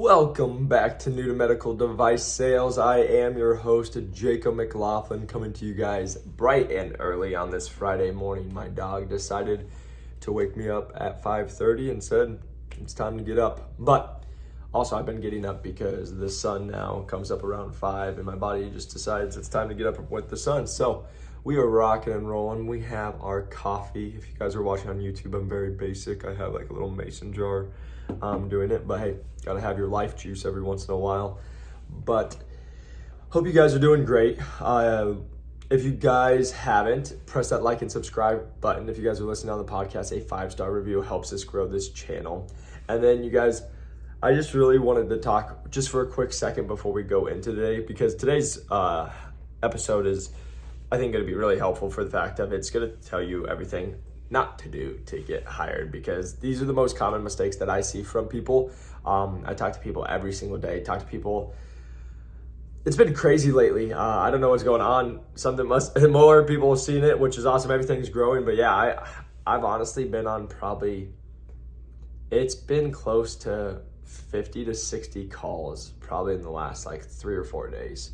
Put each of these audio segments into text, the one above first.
Welcome back to New to Medical Device Sales. I am your host, Jacob McLaughlin, coming to you guys bright and early on this Friday morning. My dog decided to wake me up at 5:30 and said it's time to get up. But also I've been getting up because the sun now comes up around 5 and my body just decides it's time to get up with the sun. So we are rocking and rolling. We have our coffee. If you guys are watching on YouTube, I'm very basic. I have like a little mason jar. I'm doing it, but hey, gotta have your life juice every once in a while. But hope you guys are doing great. If you guys haven't, press that like and subscribe button. If you guys are listening on the podcast, a 5-star review helps us grow this channel. And then you guys, I just really wanted to talk just for a quick second before we go into today, because today's episode is, I think, going to be really helpful for the fact of it's going to tell you everything not to do to get hired, because these are the most common mistakes that I see from people. I talk to people every single day, talk to people. It's been crazy lately. I don't know what's going on. More people have seen it, which is awesome. Everything's growing. But yeah, I've honestly been on it's been close to 50 to 60 calls probably in the last like 3 or 4 days.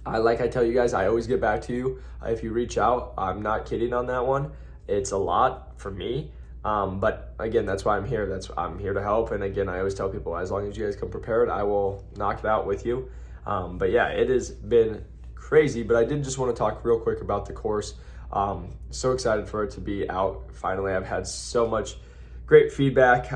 Like I tell you guys, I always get back to you if you reach out. I'm not kidding on that one. It's a lot for me. But again, that's why I'm here. I'm here to help. And again, I always tell people, as long as you guys come prepared, I will knock it out with you. But yeah, it has been crazy. But I did just want to talk real quick about the course. So excited for it to be out. Finally, I've had so much great feedback.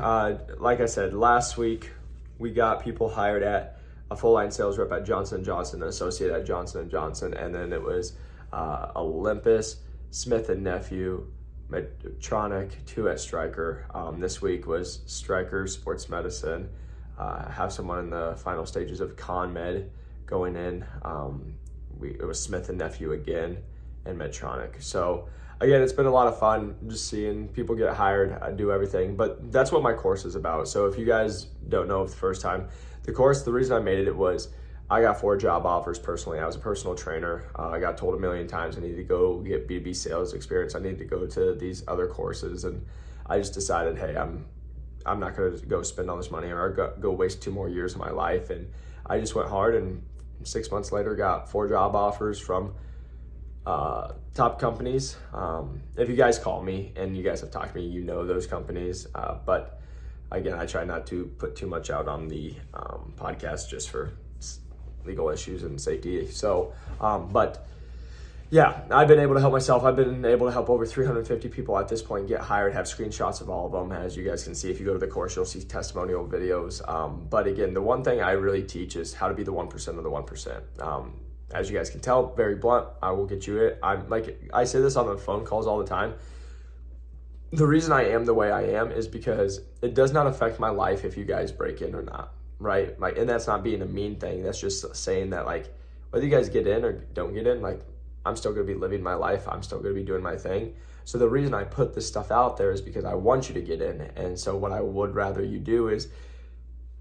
Like I said, last week, we got people hired at a full-line sales rep at Johnson & Johnson, an associate at Johnson & Johnson, and then it was Olympus, Smith & Nephew, Medtronic, 2 at Stryker. This week was Stryker Sports Medicine. Have someone in the final stages of ConMed going in. It was Smith & Nephew again, and Medtronic. So again, it's been a lot of fun just seeing people get hired, do everything, but that's what my course is about. So if you guys don't know, for the first time, the course, the reason I made it was I got 4 job offers personally. I was a personal trainer. I got told a million times I needed to go get B2B sales experience. I needed to go to these other courses. And I just decided, hey, I'm not going to go spend all this money or go waste 2 more years of my life. And I just went hard, and 6 months later got 4 job offers from top companies. If you guys call me and you guys have talked to me, you know those companies. But again, I try not to put too much out on the podcast just for legal issues and safety. So, but yeah, I've been able to help myself. I've been able to help over 350 people at this point get hired, have screenshots of all of them. As you guys can see, if you go to the course, you'll see testimonial videos. But again, the one thing I really teach is how to be the 1% of the 1%. As you guys can tell, very blunt, I will get you it. I say this on the phone calls all the time. The reason I am the way I am is because it does not affect my life if you guys break in or not, right? And that's not being a mean thing. That's just saying that, whether you guys get in or don't get in, I'm still going to be living my life. I'm still going to be doing my thing. So the reason I put this stuff out there is because I want you to get in. And so what I would rather you do is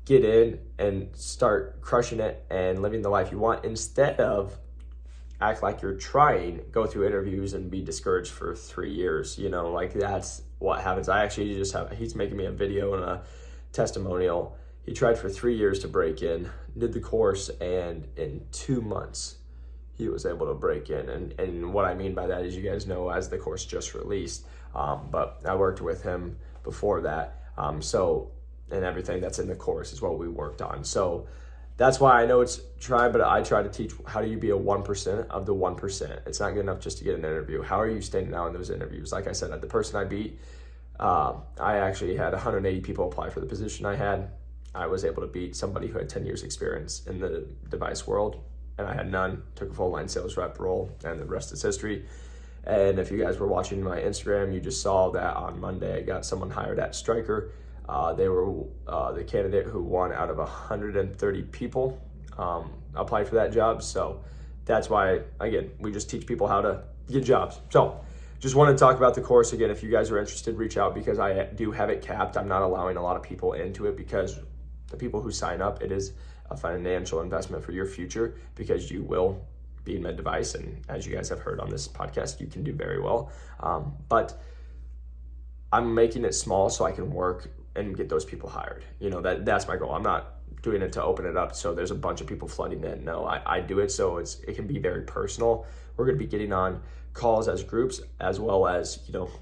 get in and start crushing it and living the life you want, instead of act like you're trying, go through interviews and be discouraged for 3 years. That's what happens. He's making me a video and a testimonial. He tried for 3 years to break in, did the course, and in 2 months, he was able to break in. And what I mean by that is, you guys know, as the course just released, but I worked with him before that. And everything that's in the course is what we worked on. So that's why I know it's trying, but I try to teach how do you be a 1% of the 1%. It's not good enough just to get an interview. How are you standing out in those interviews? Like I said, the person I beat, I actually had 180 people apply for the position I had. I was able to beat somebody who had 10 years experience in the device world, and I had none. Took a full line sales rep role, and the rest is history. And if you guys were watching my Instagram, you just saw that on Monday I got someone hired at Stryker. They were the candidate who won out of 130 people applied for that job. So that's why, again, we just teach people how to get jobs. So just want to talk about the course again. If you guys are interested, reach out, because I do have it capped. I'm not allowing a lot of people into it, because the people who sign up, it is a financial investment for your future, because you will be in med device. And as you guys have heard on this podcast, you can do very well. But I'm making it small so I can work and get those people hired. That's my goal. I'm not doing it to open it up so there's a bunch of people flooding in. No, I do it so it can be very personal. We're going to be getting on calls as groups, as well as,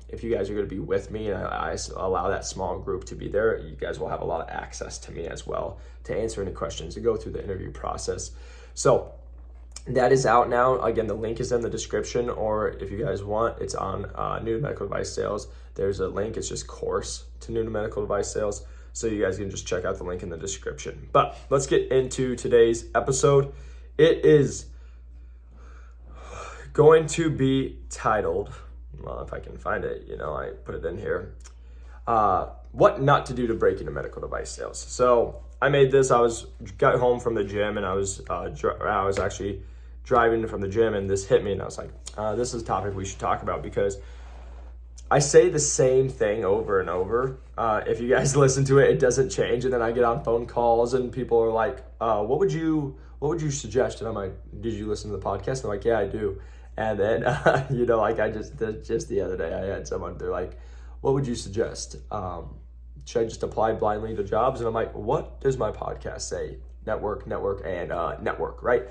if you guys are going to be with me and I allow that small group to be there, you guys will have a lot of access to me as well to answer any questions, to go through the interview process. So that is out now. Again, the link is in the description, or if you guys want, it's on New to Medical Device Sales. There's a link. It's just course to New to Medical Device Sales. So you guys can just check out the link in the description. But let's get into today's episode. It is going to be titled, well, if I can find it, I put it in here, what not to do to break into medical device sales. So I made this, got home from the gym, and I was actually driving from the gym, and this hit me, and I was like, this is a topic we should talk about, because I say the same thing over and over. If you guys listen to it, it doesn't change. And then I get on phone calls and people are like, what would you suggest? And I'm like, did you listen to the podcast? And I'm like, yeah, I do. And then, just the other day, I had someone, they're like, what would you suggest? Should I just apply blindly to jobs? And I'm like, what does my podcast say? Network, and network, right?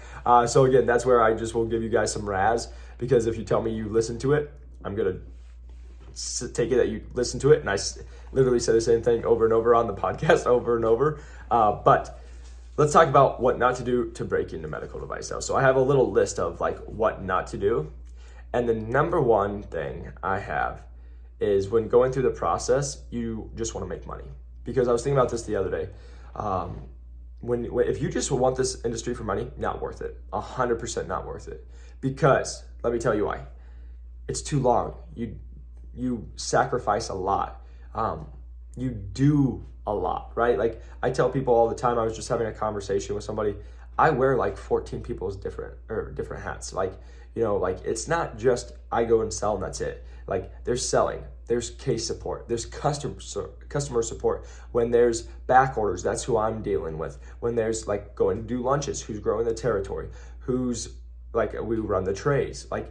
So again, that's where I just will give you guys some razz, because if you tell me you listen to it, I'm going to take it that you listen to it. And I literally say the same thing over and over on the podcast over and over. But let's talk about what not to do to break into medical device sales. So I have a little list of like what not to do. And the number one thing I have is when going through the process, you just want to make money. Because I was thinking about this the other day. If you just want this industry for money, not worth it. 100% not worth it. Because let me tell you why. It's too long. You sacrifice a lot. You do a lot, right? Like I tell people all the time, I was just having a conversation with somebody, I wear like 14 people's different hats. Like, it's not just I go and sell and that's it. Like there's selling, there's case support, there's customer support. When there's back orders, that's who I'm dealing with. When there's like going to do lunches, who's growing the territory, who's like, we run the trays. Like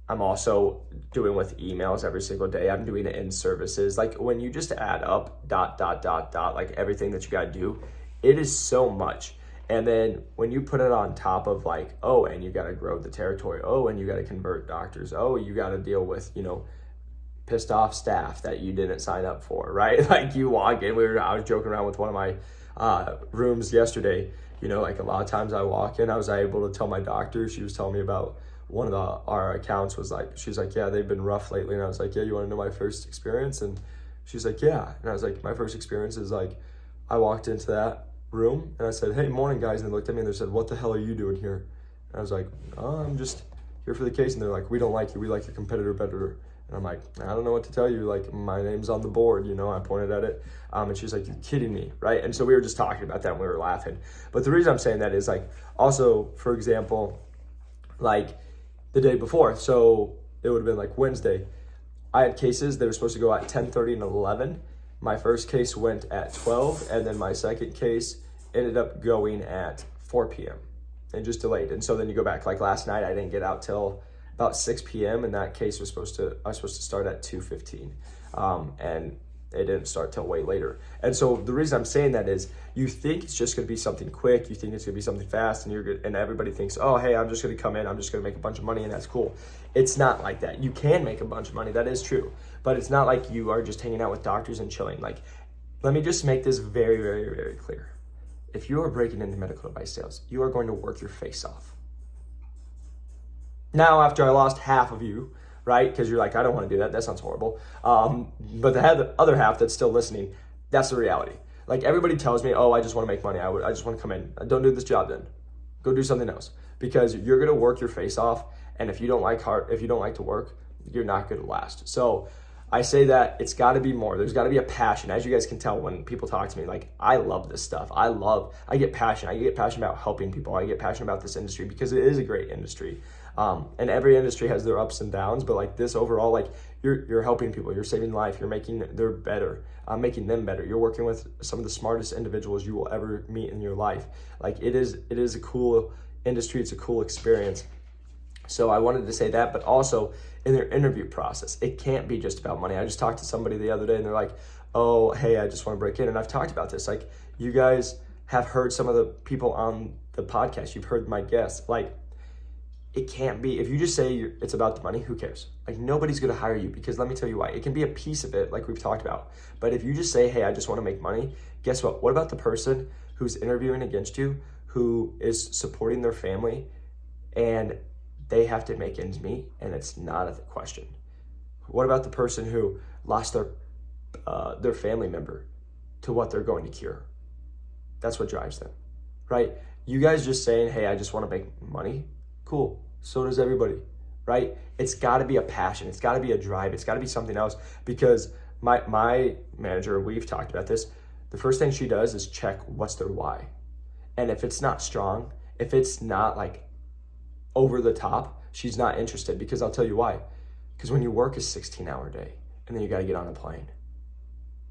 I'm also doing with emails every single day. I'm doing it in services. Like when you just add up like everything that you got to do, it is so much. And then when you put it on top of like, oh, and you got to grow the territory. Oh, and you got to convert doctors. Oh, you got to deal with, pissed off staff that you didn't sign up for, right? Like you walk in, I was joking around with one of my rooms yesterday. Like a lot of times I walk in, I was able to tell my doctor, she was telling me about one of our accounts was like, she's like, yeah, they've been rough lately. And I was like, yeah, you want to know my first experience? And she's like, yeah. And I was like, my first experience is like, I walked into that room and I said, hey, morning guys. And they looked at me and they said, what the hell are you doing here? And I was like, oh, I'm just here for the case. And they're like, we don't like you. We like your competitor better. And I'm like, I don't know what to tell you. Like my name's on the board, I pointed at it. And she's like, you're kidding me, right? And so we were just talking about that and we were laughing. But the reason I'm saying that is like, also, for example, like, the day before, so it would have been like Wednesday, I had cases that were supposed to go at 10:30 and 11. My first case went at 12, and then my second case ended up going at 4 p.m. and just delayed. And so then you go back, like last night I didn't get out till about 6 p.m. and that case was supposed to start at 2:15. And it didn't start till way later. And so the reason I'm saying that is you think it's just going to be something quick. You think it's going to be something fast and you're good. And everybody thinks, oh, hey, I'm just going to come in. I'm just going to make a bunch of money and that's cool. It's not like that. You can make a bunch of money. That is true. But it's not like you are just hanging out with doctors and chilling. Like, let me just make this very, very, very clear. If you are breaking into medical device sales, you are going to work your face off. Now, after I lost half of you, right? Because you're like, I don't want to do that. That sounds horrible. But the other half that's still listening, that's the reality. Like everybody tells me, oh, I just want to make money. I just want to come in. Don't do this job then. Go do something else. Because you're going to work your face off. And if you don't like to work, you're not going to last. So I say that it's got to be more. There's got to be a passion. As you guys can tell when people talk to me, like I love this stuff. I get passion. I get passionate about helping people. I get passionate about this industry because it is a great industry. And every industry has their ups and downs, but like this overall, like you're helping people, you're saving life, you're making them better. You're working with some of the smartest individuals you will ever meet in your life. Like it is a cool industry. It's a cool experience. So I wanted to say that, but also in their interview process, it can't be just about money. I just talked to somebody the other day and they're like, oh, hey, I just want to break in. And I've talked about this. Like, you guys have heard some of the people on the podcast. You've heard my guests. Like, it can't be, if you just say it's about the money, who cares? Like, nobody's going to hire you, because let me tell you why. It can be a piece of it, like we've talked about. But if you just say, hey, I just want to make money, guess what? What about the person who's interviewing against you, who is supporting their family, and they have to make ends meet, and it's not a question? What about the person who lost their family member to what they're going to cure? That's what drives them, right? You guys just saying, hey, I just want to make money, cool. So does everybody, right? It's got to be a passion. It's got to be a drive. It's got to be something else, because my manager, we've talked about this, the first thing she does is check what's their why. And if it's not strong, if it's not like over the top, she's not interested, because I'll tell you why. Because when you work a 16-hour day and then you got to get on a plane,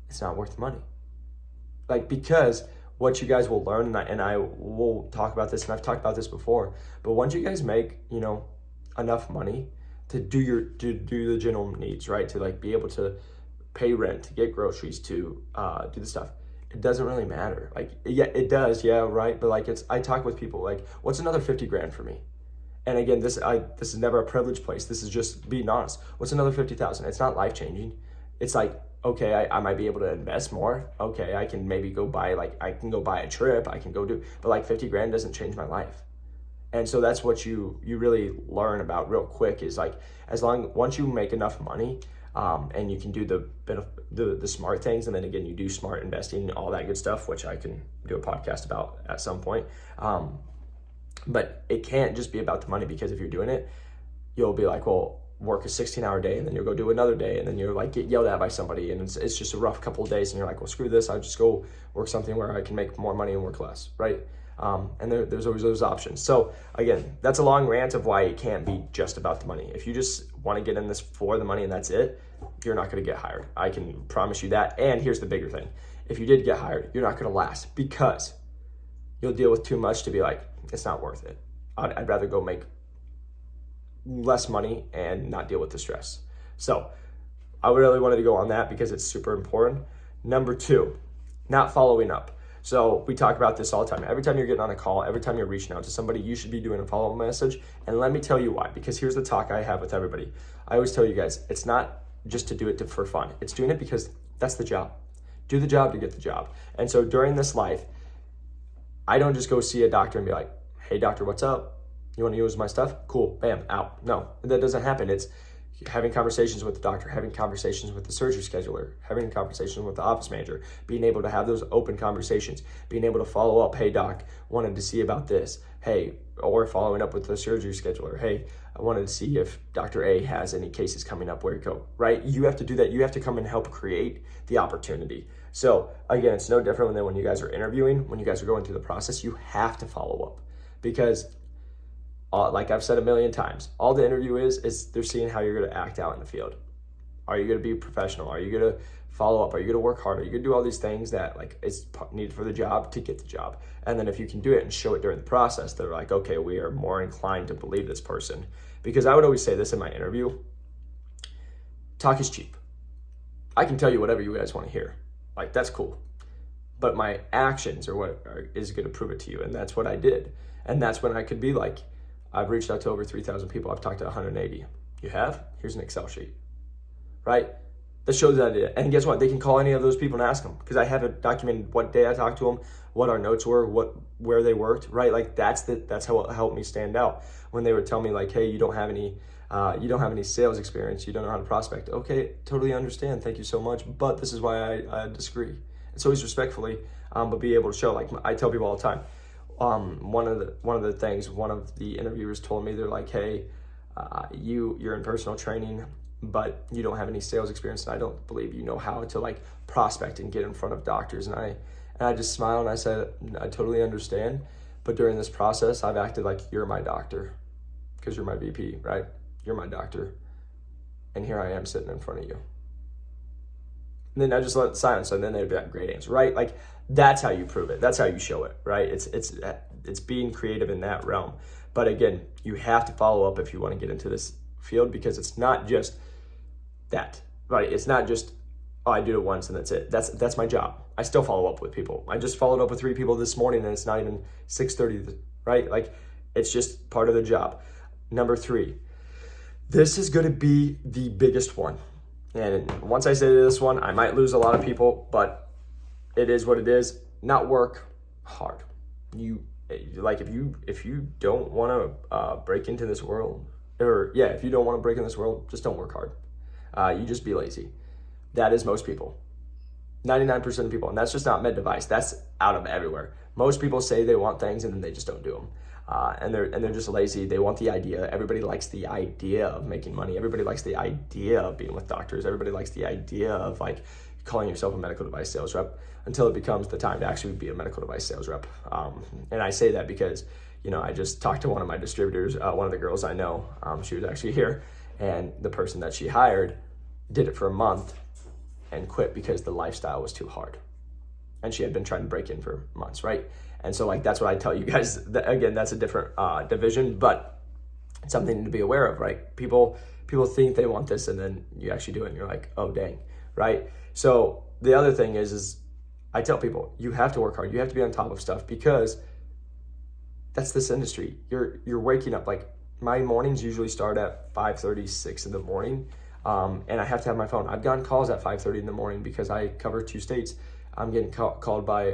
it's not worth the money. Like, because what you guys will learn, and I will talk about this, and I've talked about this before, but once you guys make, enough money to do the general needs, right? To like be able to pay rent, to get groceries, to do the stuff, it doesn't really matter. Like, yeah, it does, yeah, right? But like, I talk with people like, what's another 50 grand for me? And again, this is never a privileged place. This is just being honest. What's another 50,000? It's not life changing. It's like, okay, I might be able to invest more. Okay, I can maybe go buy, I can go buy a trip. I can go do, but like 50 grand doesn't change my life. And so that's what you really learn about real quick, is like, once you make enough money, and you can do the smart things, and then again, you do smart investing, all that good stuff, which I can do a podcast about at some point. But it can't just be about the money, because if you're doing it, you'll be like, well, work a 16-hour day, and then you'll go do another day, and then you're like, get yelled at by somebody, and it's just a rough couple of days, and you're like, well, screw this, I'll just go work something where I can make more money and work less, right? And there's always those options. So again, that's a long rant of why it can't be just about the money. If you just want to get in this for the money and that's it, you're not going to get hired. I can promise you that. And here's the bigger thing. If you did get hired, you're not going to last, because you'll deal with too much to be like, it's not worth it. I'd rather go make less money and not deal with the stress. So I really wanted to go on that because it's super important. Number 2, not following up. So we talk about this all the time. Every time you're getting on a call, every time you're reaching out to somebody, you should be doing a follow-up message. And let me tell you why, because here's the talk I have with everybody. I always tell you guys, it's not just to do it for fun. It's doing it because that's the job. Do the job to get the job. And so during this life, I don't just go see a doctor and be like, hey doctor, what's up? You want to use my stuff? Cool, bam, out. No, that doesn't happen. It's having conversations with the doctor, having conversations with the surgery scheduler, having conversations with the office manager, being able to have those open conversations, being able to follow up, hey doc, wanted to see about this, hey, or following up with the surgery scheduler, hey, I wanted to see if Dr. A has any cases coming up, where you go, right? You have to do that. You have to come and help create the opportunity. So again, it's no different than when you guys are interviewing, when you guys are going through the process, you have to follow up, because like I've said a million times, all the interview is they're seeing how you're going to act out in the field. Are you going to be professional? Are you going to follow up? Are you going to work hard? Are you going to do all these things that like is needed for the job to get the job? And then if you can do it and show it during the process, they're like, okay, we are more inclined to believe this person. Because I would always say this in my interview, talk is cheap. I can tell you whatever you guys want to hear. Like, that's cool. But my actions is going to prove it to you. And that's what I did. And that's when I could be like, I've reached out to over 3,000 people. I've talked to 180. You have? Here's an Excel sheet, right? That shows that I did it. And guess what? They can call any of those people and ask them, because I have it documented what day I talked to them, what our notes were, where they worked, right? Like that's how it helped me stand out. When they would tell me like, hey, you don't have any sales experience, you don't know how to prospect. Okay, totally understand. Thank you so much. But this is why I disagree. It's always respectfully, but be able to show. Like I tell people all the time. One of the things one of the interviewers told me, they're like, hey, you're in personal training, but you don't have any sales experience, and I don't believe you know how to like prospect and get in front of doctors. And I just smiled and I said, I totally understand, but during this process, I've acted like you're my doctor, because you're my VP, right? You're my doctor, and here I am sitting in front of you. And then I just let it silence, and then they'd be like, great answer, right? Like that's how you prove it. That's how you show it, right? It's being creative in that realm. But again, you have to follow up if you want to get into this field, because it's not just that, right? It's not just oh, I do it once and that's it. That's my job. I still follow up with people. I just followed up with 3 people this morning and it's not even 6:30, right? Like, it's just part of the job. Number 3, this is going to be the biggest one. And once I say this one, I might lose a lot of people, but it is what it is. Not work hard. If you don't want to break into this world, if you don't want to break in this world, just don't work hard. You just be lazy. That is most people. 99% of people, and that's just not med device. That's out of everywhere. Most people say they want things and then they just don't do them. And they're just lazy. They want the idea. Everybody likes the idea of making money. Everybody likes the idea of being with doctors. Everybody likes the idea of like calling yourself a medical device sales rep until it becomes the time to actually be a medical device sales rep. And I say that because, I just talked to one of my distributors, one of the girls I know. She was actually here, and the person that she hired did it for a month and quit because the lifestyle was too hard. And she had been trying to break in for months, right? And so like, that's what I tell you guys. Again, that's a different division, but it's something to be aware of, right? People think they want this and then you actually do it and you're like, oh, dang, right? So the other thing is I tell people, you have to work hard. You have to be on top of stuff because that's this industry. You're waking up. Like, my mornings usually start at 5:30, 6 in the morning. And I have to have my phone. I've gotten calls at 5:30 in the morning because I cover 2 states. I'm getting called by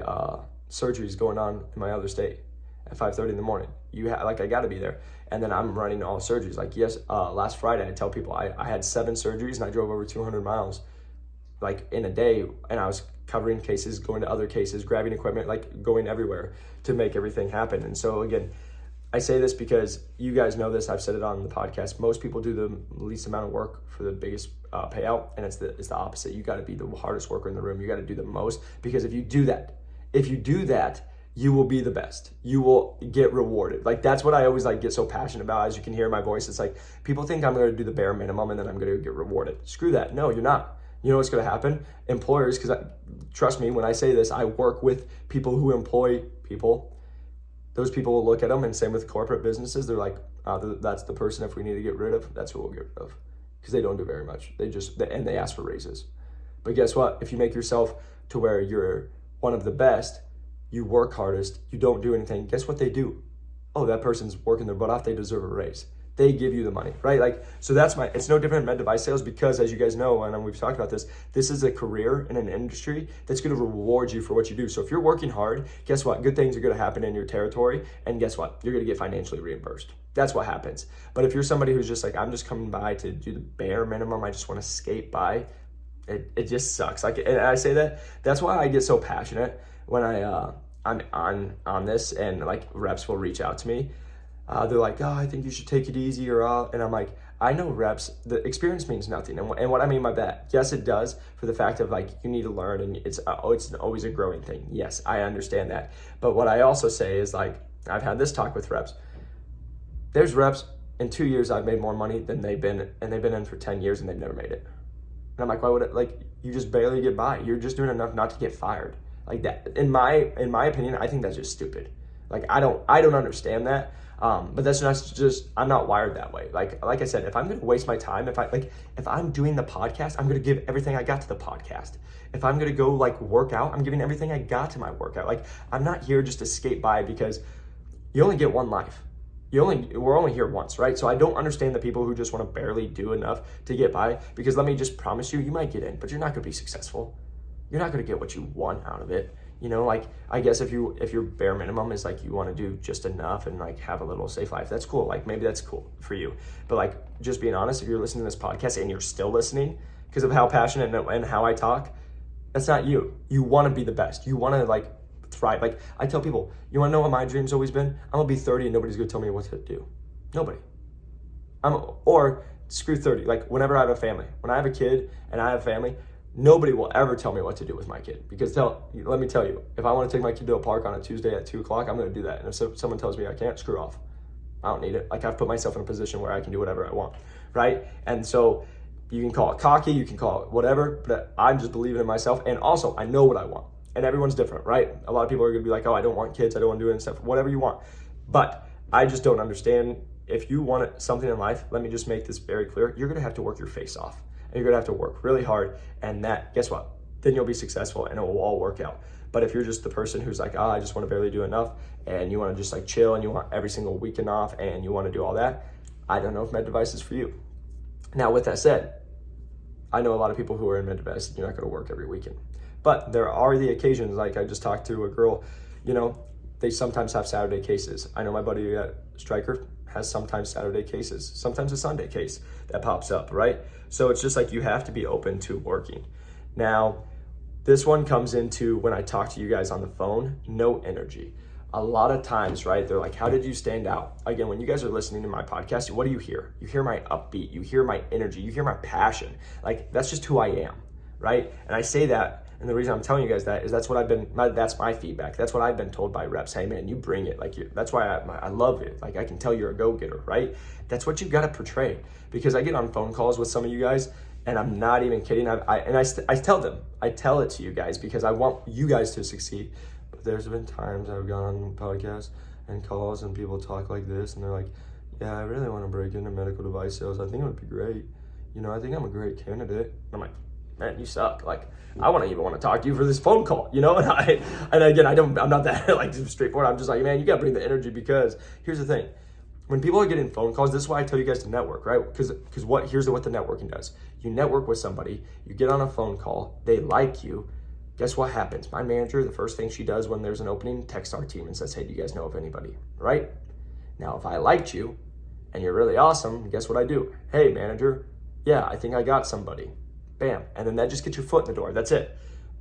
surgeries going on in my other state at 5:30 in the morning. I got to be there. And then I'm running all surgeries. Like, last Friday, I tell people I had 7 surgeries and I drove over 200 miles like in a day, and I was covering cases, going to other cases, grabbing equipment, like going everywhere to make everything happen. And so again, I say this because you guys know this. I've said it on the podcast. Most people do the least amount of work for the biggest payout, and it's the opposite. You got to be the hardest worker in the room. You got to do the most, because if you do that, you will be the best. You will get rewarded. Like, that's what I always get so passionate about. As you can hear in my voice, it's like people think I'm going to do the bare minimum and then I'm going to get rewarded. Screw that. No, you're not. You know what's going to happen? Employers, because trust me when I say this, I work with people who employ people. Those people will look at them, and same with corporate businesses. They're like, that's the person if we need to get rid of, that's who we'll get rid of. Because they don't do very much. They ask for raises. But guess what? If you make yourself to where you're one of the best, you work hardest, you don't do anything, guess what they do? Oh, that person's working their butt off, they deserve a raise. They give you the money, right? So it's no different in med device sales, because as you guys know, and we've talked about this is a career in an industry that's going to reward you for what you do. So if you're working hard, guess what? Good things are going to happen in your territory, and guess what? You're going to get financially reimbursed. That's what happens. But if you're somebody who's just like, I'm just coming by to do the bare minimum, I just want to skate by, it just sucks. And I say that's why I get so passionate when I'm on this, and reps will reach out to me. They're like, oh, I think you should take it easy, and I'm like, I know reps, the experience means nothing. And what I mean by that, yes, it does, for the fact of you need to learn, and it's always a growing thing. Yes, I understand that. But what I also say is I've had this talk with reps. There's reps in 2 years I've made more money than they've been in for 10 years and they've never made it. And I'm like, why would it, you just barely get by. You're just doing enough not to get fired. Like that, in my opinion, I think that's just stupid. I don't understand that. But that's not just, I'm not wired that way. Like I said, if I'm going to waste my time, if I'm doing the podcast, I'm going to give everything I got to the podcast. If I'm going to go work out, I'm giving everything I got to my workout. I'm not here just to skate by, because you only get one life. We're only here once, right? So I don't understand the people who just want to barely do enough to get by, because let me just promise you, you might get in, but you're not going to be successful. You're not going to get what you want out of it. I guess if your bare minimum is you want to do just enough and have a little safe life, that's cool. Maybe that's cool for you. But just being honest, if you're listening to this podcast and you're still listening because of how passionate and how I talk, that's not you. You want to be the best. You want to thrive. I tell people, you want to know what my dream's always been? I'm gonna be 30 and nobody's gonna tell me what to do. Nobody. Or screw 30. Whenever I have a family, when I have a kid and I have a family, nobody will ever tell me what to do with my kid, because let me tell you, if I want to take my kid to a park on a Tuesday at 2:00, I'm going to do that. And if someone tells me I can't, screw off. I don't need it. I've put myself in a position where I can do whatever I want, right? And so you can call it cocky, you can call it whatever, but I'm just believing in myself. And also, I know what I want. And everyone's different, right? A lot of people are going to be like, oh, I don't want kids, I don't want to do it and stuff, whatever you want. But I just don't understand. If you want something in life, let me just make this very clear. You're going to have to work your face off. and you're gonna have to work really hard, and that, guess what? Then you'll be successful and it will all work out. But if you're just the person who's like, I just want to barely do enough, and you want to just like chill and you want every single weekend off and you want to do all that, I don't know if Med Device is for you. Now, with that said, I know a lot of people who are in Med Device, you're not going to work every weekend. But there are the occasions, like I just talked to a girl, they sometimes have Saturday cases. I know my buddy at Stryker has sometimes Saturday cases, sometimes a Sunday case that pops up, right? So it's just like you have to be open to working. Now, this one comes into when I talk to you guys on the phone, no energy. A lot of times, right, they're like, how did you stand out? Again, when you guys are listening to my podcast, what do you hear? You hear my upbeat, you hear my energy, you hear my passion. Like, that's just who I am, right? And I say that, and the reason I'm telling you guys that is that's my feedback. That's what I've been told by reps. Hey man, you bring it. Like, that's why I love it. Like, I can tell you're a go-getter, right? That's what you've got to portray. Because I get on phone calls with some of you guys, and I'm not even kidding. I tell it to you guys because I want you guys to succeed. But there's been times I've gone on podcasts and calls and people talk like this and they're like, yeah, I really want to break into medical device sales. I think it would be great. I think I'm a great candidate. I'm like, man, you suck. Like, I want to talk to you for this phone call, and again, I'm not that like straightforward. I'm just like, man, you got to bring the energy, because here's the thing. When people are getting phone calls, this is why I tell you guys to network, right? Because here's what the networking does. You network with somebody, you get on a phone call, they like you. Guess what happens? My manager, the first thing she does when there's an opening, texts our team and says, hey, do you guys know of anybody, right? Now, if I liked you and you're really awesome, guess what I do? Hey, manager, yeah, I think I got somebody. Bam. And then that just gets your foot in the door. That's it.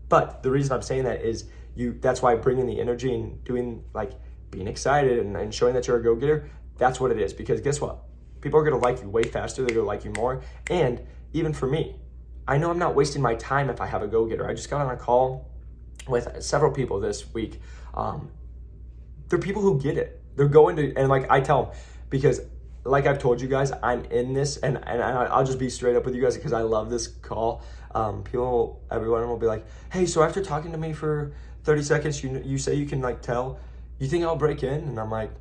But the reason I'm saying that is that's why bringing the energy and doing, like, being excited and showing that you're a go-getter, that's what it is. Because guess what? People are going to like you way faster. They're going to like you more. And even for me, I know I'm not wasting my time if I have a go-getter. I just got on a call with several people this week. They're people who get it. They're going to, and like I tell them, because like I've told you guys, I'm in this, and I'll just be straight up with you guys because I love this call. Everyone will be like, hey, so after talking to me for 30 seconds, you say you can like tell, you think I'll break in? And I'm like,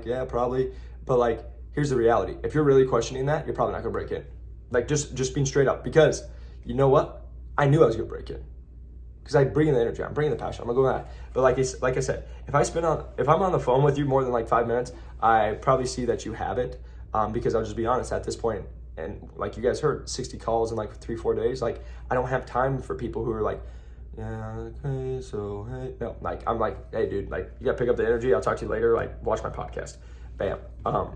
yeah, probably. But like, here's the reality. If you're really questioning that, you're probably not gonna break in. Like, just being straight up, because you know what? I knew I was gonna break in. Because I bring in the energy, I'm bringing the passion, I'm gonna go with that. But like I said, if I'm on the phone with you more than like 5 minutes, I probably see that you have it, because I'll just be honest at this point, and like you guys heard, 60 calls in like 3-4 days, like I don't have time for people who are like, yeah, okay, so hey, no, like I'm like, hey dude, like you gotta pick up the energy, I'll talk to you later, like watch my podcast, bam.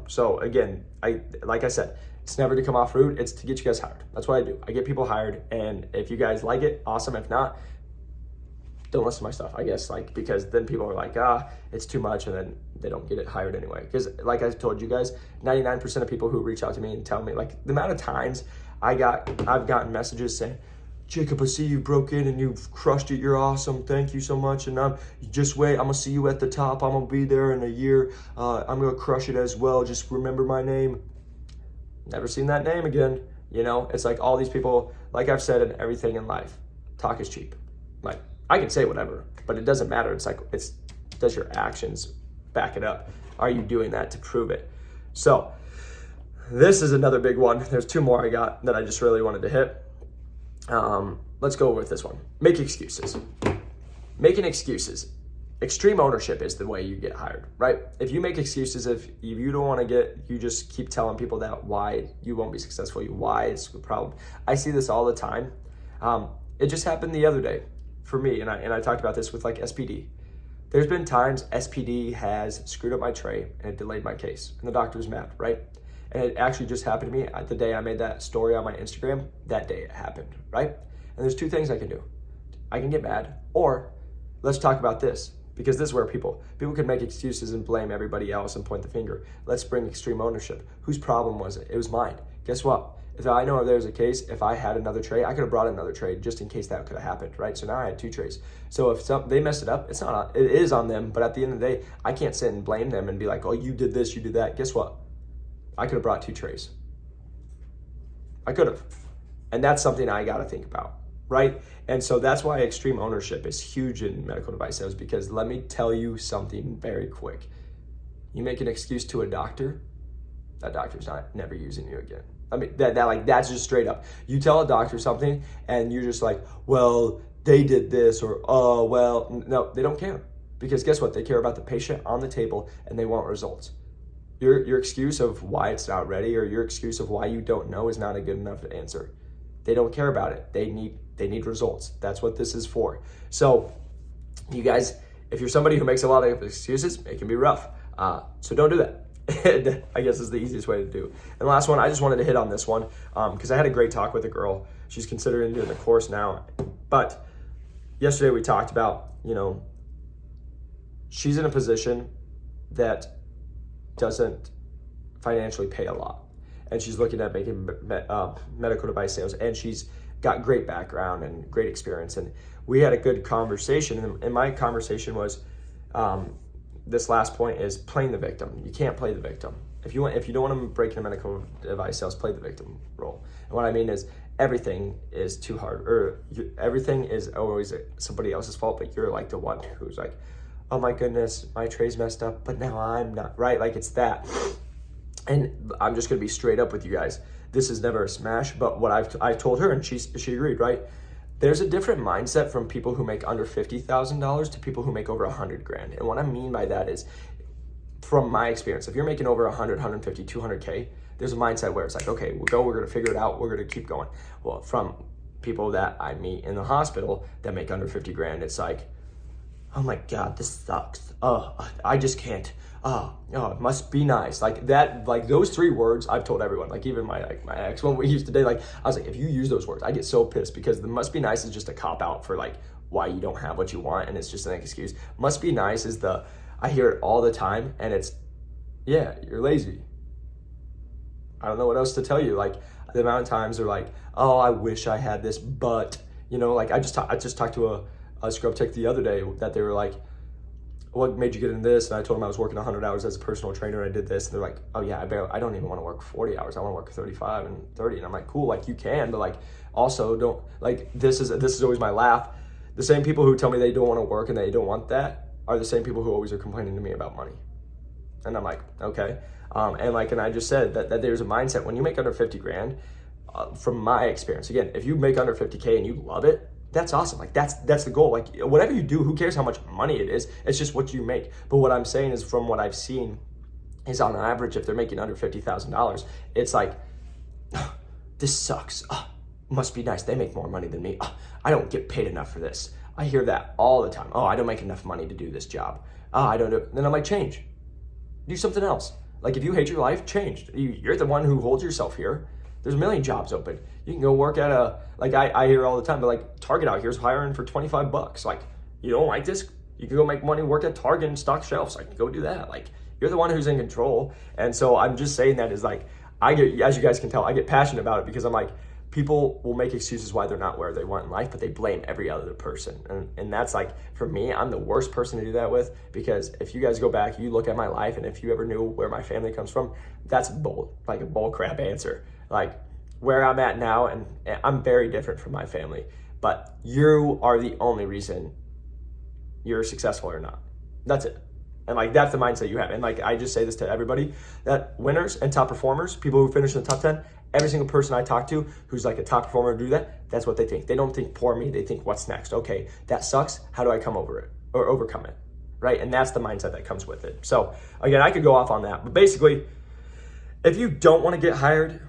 So again, like I said, it's never to come off route, it's to get you guys hired. That's what I do. I get people hired, and if you guys like it, awesome. If not, don't listen to my stuff, I guess, like, because then people are like, it's too much, and then they don't get it hired anyway. Because like I told you guys, 99% of people who reach out to me and tell me, like, the amount of times I've gotten messages saying, Jacob, I see you broke in and you've crushed it, you're awesome, thank you so much, and just wait, I'm gonna see you at the top, I'm gonna be there in a year, I'm gonna crush it as well, just remember my name. Never seen that name again. It's like all these people, like I've said in everything in life, talk is cheap. Like, I can say whatever, but it doesn't matter. It's like, does your actions back it up? Are you doing that to prove it? So this is another big one. There's 2 more I got that I just really wanted to hit. Let's go with this one. Make excuses. Making excuses. Extreme ownership is the way you get hired, right? If you make excuses, if you don't want to you just keep telling people that why you won't be successful, why it's a problem. I see this all the time. It just happened the other day for me, and I talked about this with like SPD. There's been times SPD has screwed up my tray and it delayed my case, and the doctor was mad, right? And it actually just happened to me the day I made that story on my Instagram. That day it happened, right? And there's 2 things I can do. I can get mad, or let's talk about this, because this is where people can make excuses and blame everybody else and point the finger. Let's bring extreme ownership. Whose problem was it? It was mine. Guess what? If I know there's a case, if I had another tray, I could have brought another tray just in case that could have happened, right? So now I had 2 trays. So if they messed it up, it is on them, but at the end of the day, I can't sit and blame them and be like, oh, you did this, you did that. Guess what? I could have brought 2 trays. I could have. And that's something I got to think about, right? And so that's why extreme ownership is huge in medical device sales, because let me tell you something very quick. You make an excuse to a doctor, that doctor's never using you again. I mean, that's just straight up. You tell a doctor something and you're just like, well, they did this, or, oh, well, no, they don't care. Because guess what? They care about the patient on the table and they want results. Your excuse of why it's not ready, or your excuse of why you don't know, is not a good enough answer. They don't care about it. They need results. That's what this is for. So you guys, if you're somebody who makes a lot of excuses, it can be rough. So don't do that. And I guess is the easiest way to do. And last one, I just wanted to hit on this one because I had a great talk with a girl. She's considering doing the course now. But yesterday we talked about, she's in a position that doesn't financially pay a lot. And she's looking at making medical device sales. And she's got great background and great experience. And we had a good conversation. And my conversation was, this last point is playing the victim. You can't play the victim. If you don't want to break into medical device sales, play the victim role. And what I mean is everything is too hard, or everything is always somebody else's fault, but you're like the one who's like, oh my goodness, my tray's messed up, but now I'm not, right? Like it's that. And I'm just gonna be straight up with you guys. This is never a smash, but what I've told her, and she agreed, right? There's a different mindset from people who make under $50,000 to people who make over $100,000. And what I mean by that is, from my experience, if you're making over 100, 150, 200K, there's a mindset where it's like, okay, we're going to figure it out. We're going to keep going. Well, from people that I meet in the hospital that make under 50 grand, it's like, oh my God, this sucks. Oh, I just can't. Oh, it must be nice. Like that, like those 3 words I've told everyone, like even my ex, when we used to date, like I was like, if you use those words, I get so pissed, because the must be nice is just a cop out for like why you don't have what you want. And it's just an excuse. Must be nice is I hear it all the time, and it's, yeah, you're lazy. I don't know what else to tell you. Like the amount of times they're like, oh, I wish I had this, but like I just talked to a scrub tech the other day that they were like, what made you get into this? And I told them I was working 100 hours as a personal trainer, and I did this. And they're like, oh yeah, I don't even want to work 40 hours. I want to work 35 and 30. And I'm like, cool, like you can, but like also don't, like this is always my laugh. The same people who tell me they don't want to work and they don't want that are the same people who always are complaining to me about money. And I'm like, okay. And I just said that there's a mindset when you make under 50 grand, from my experience, again, if you make under 50K and you love it, that's awesome. Like that's the goal. Like whatever you do, who cares how much money it is? It's just what you make. But what I'm saying is, from what I've seen, is on average, if they're making under $50,000, it's like, oh, this sucks. Oh, must be nice. They make more money than me. Oh, I don't get paid enough for this. I hear that all the time. Oh, I don't make enough money to do this job. Oh, I don't do it. Then I'm like, change. Do something else. Like if you hate your life, change. You're the one who holds yourself here. There's a million jobs open. You can go work at I hear all the time, but like Target out here's hiring for $25. Like, you don't like this? You can go make money, work at Target and stock shelves. Like, go do that. Like, you're the one who's in control. And so I'm just saying that is like, as you guys can tell, I get passionate about it, because I'm like, people will make excuses why they're not where they want in life, but they blame every other person. And that's like, for me, I'm the worst person to do that with, because if you guys go back, you look at my life, and if you ever knew where my family comes from, that's a bull crap answer. Like where I'm at now, and I'm very different from my family, but you are the only reason you're successful or not. That's it. And like, that's the mindset you have. And like, I just say this to everybody, that winners and top performers, people who finish in the top 10, every single person I talk to who's like a top performer do that, that's what they think. They don't think poor me, they think what's next? Okay, that sucks. How do I come over it or overcome it? Right? And that's the mindset that comes with it. So again, I could go off on that, but basically, if you don't want to get hired,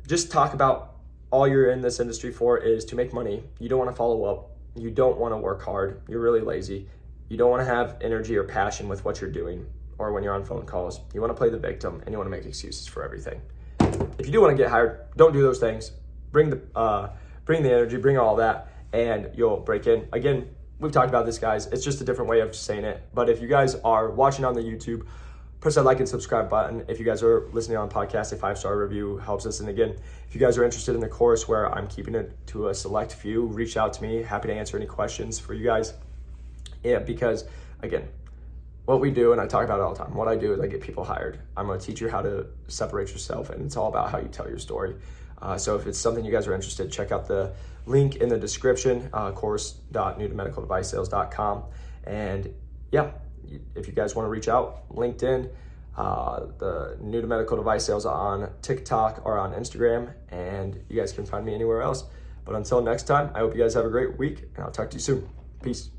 just talk about all you're in this industry for is to make money. You don't want to follow up. You don't want to work hard. You're really lazy. You don't want to have energy or passion with what you're doing or when you're on phone calls. You want to play the victim, and you want to make excuses for everything. If you do want to get hired, don't do those things. Bring the energy, bring all that, and you'll break in. Again, we've talked about this, guys. It's just a different way of saying it. But if you guys are watching on the YouTube, press that like and subscribe button. If you guys are listening on podcast, a 5-star review helps us. And again, if you guys are interested in the course where I'm keeping it to a select few, reach out to me. Happy to answer any questions for you guys. Yeah, because again, what we do, and I talk about it all the time, what I do is I get people hired. I'm going to teach you how to separate yourself, and it's all about how you tell your story. So if it's something you guys are interested, check out the link in the description, course.newtomedicaldevicesales.com. And yeah, if you guys want to reach out, LinkedIn, the New to Medical Device Sales on TikTok or on Instagram, and you guys can find me anywhere else. But until next time, I hope you guys have a great week, and I'll talk to you soon. Peace.